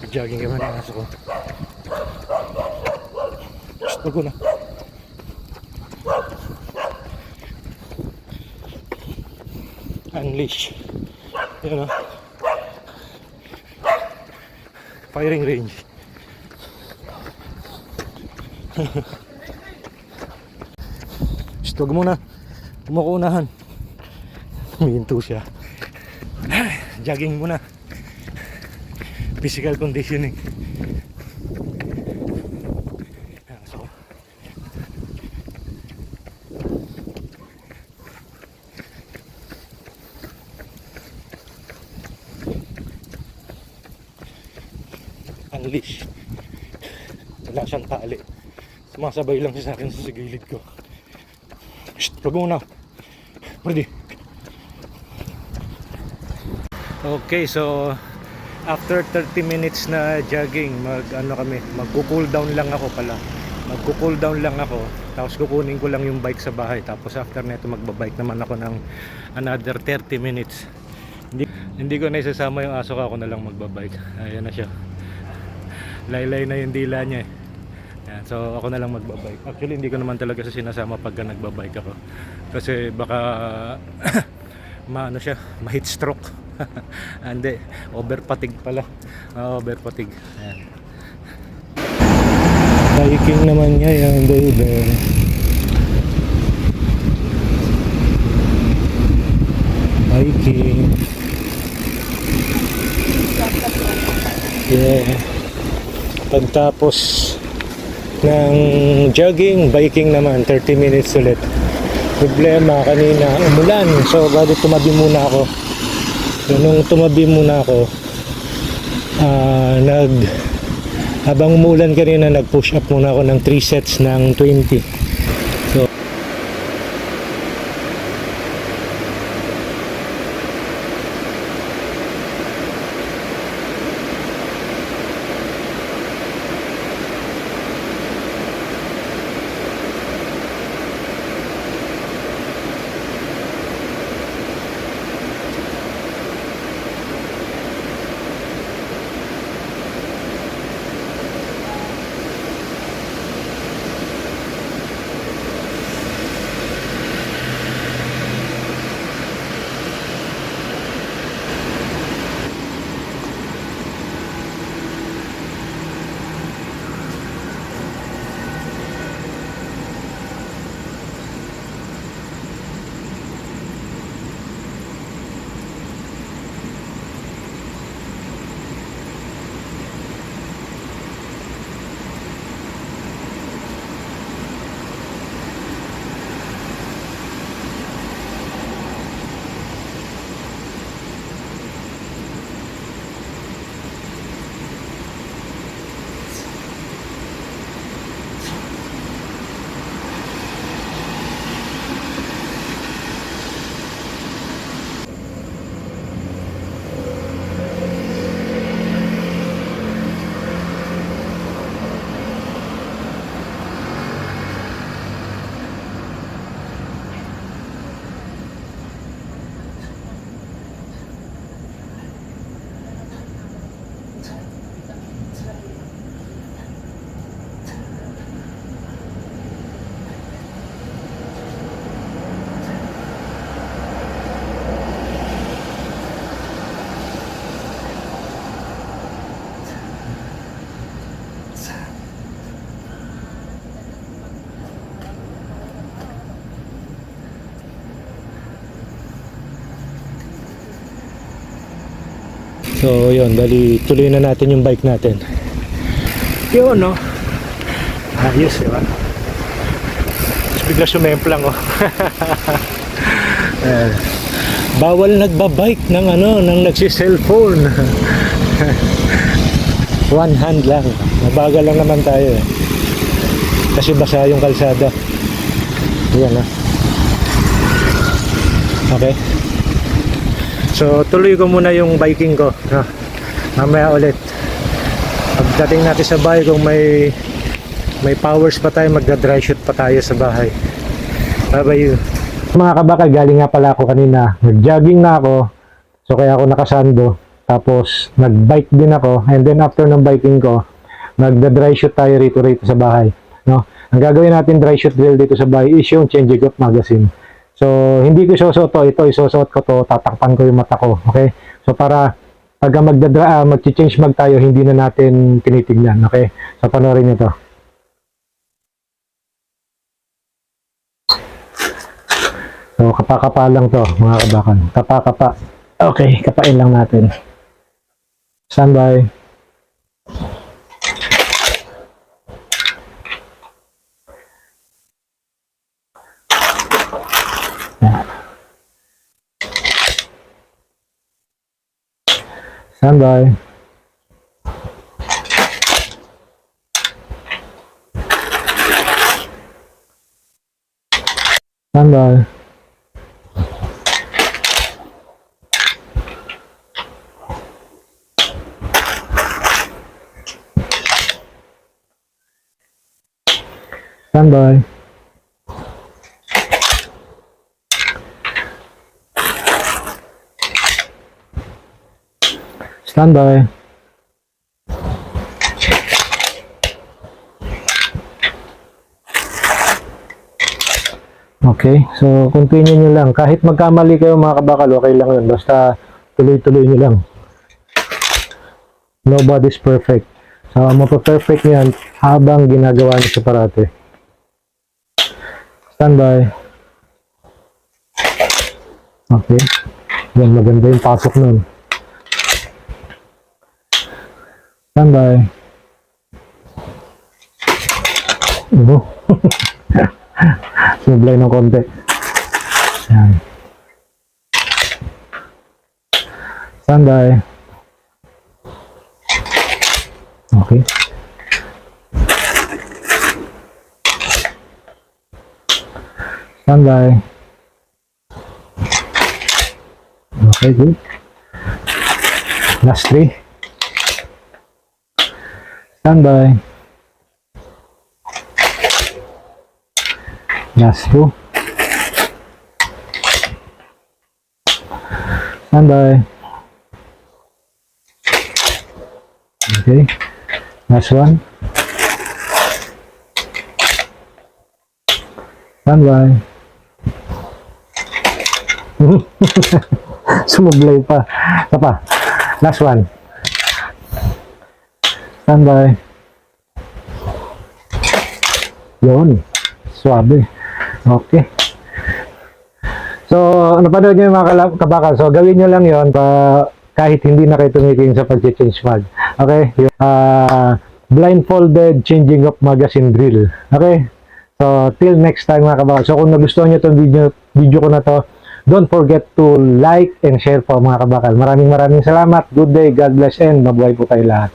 Jogging naman ang aso ko. Gusto ko na. Unleash. Yan o. Firing range. Gusto ko muna. Kumukunahan. Huminto siya. Jogging muna. Physical conditioning. So, unleash. Wala siyang tali. Sumasabay lang siya sa akin sa gilid ko. Shhh, wag muna. Ready? Okay, so after 30 minutes na jogging, magko-cool down lang ako pala. Magko-cool down lang ako. Tapos kukunin ko lang yung bike sa bahay. Tapos after nito magbabike naman ako ng another 30 minutes. Hindi ko na isasama yung aso ko, ako na lang magbabike. Ayan na siya. Laylay na yung dila niya eh. Ayan, so ako na lang magbabike. Actually hindi ko naman talaga sa sinasama pagka nagbabike ako. Kasi baka ma-heat stroke. Hindi, over fatigue pala. Over fatigue. Ayan. Biking naman niya yan, baby. Biking. Yeah. Pagtapos ng jogging, biking naman 30 minutes ulit. Problema kanina, umulan. So, bali tumabi muna ako. So, nung tumabi muna ako, habang umulan kanina, nag-push up muna ako ng 3 sets ng 20. So, So yun, bali tuloy na natin yung bike natin. Yun no. Ayos, diba? Tapos bigla sumemplang oh. Bawal nagbabike ng ng nagsi-cellphone. One hand lang. Mabagal lang naman tayo eh. Kasi basa yung kalsada. Ayan na. Okay. So tuloy ko muna yung biking ko. mamaya ulit. Pagdating natin sa bahay, kung may powers pa tayo, magda-dry shoot pa tayo sa bahay. Bye bye you. Mga kabakal, galing nga pala ako kanina. Nag-jogging na ako. So kaya ako nakasando. Tapos nag-bike din ako. And then after ng biking ko, magda-dry shoot tayo rito sa bahay. No? Ang gagawin natin dry shoot drill dito sa bahay is yung changing of magazine. So hindi ko isusuot to. Ito isusuot ko to. Tatakpan ko yung mata ko. Okay? So para pag mag-change mag tayo, hindi na natin tinitignan. Okay? So panoorin nyo to. So, kapa-kapa lang to, mga kabakan. Kapa-kapa. Okay, kapain lang natin. Standby. Standby. Standby. Standby. Standby. Okay, so continue nyo lang. Kahit magkamali kayo mga kabakal, okay lang yun. Basta tuloy-tuloy nyo lang. Nobody's perfect. So, mapaperfect yan habang ginagawa nyo sa parate. Standby. Okay. Yan, maganda yung pasok nun. Standby. Sublay ng konti. Yan. Standby. Okay. Standby. Okay, good. Last 3. Standby. Last 2. Standby. Okay. Last 1. Standby. Sumublay pa. Ito pa. Last 1. Standby. Yun. Swabe. Okay. So, napanood nyo yung mga kabakal. So, gawin nyo lang yun kahit hindi na kayo tumiking sa pag-change mag. Okay? Blindfolded changing of magazine drill. Okay? So, till next time mga kabakal. So, kung nagustuhan nyo itong video ko na to, don't forget to like and share po mga kabakal. Maraming salamat. Good day, God bless, and mabuhay po tayo lahat.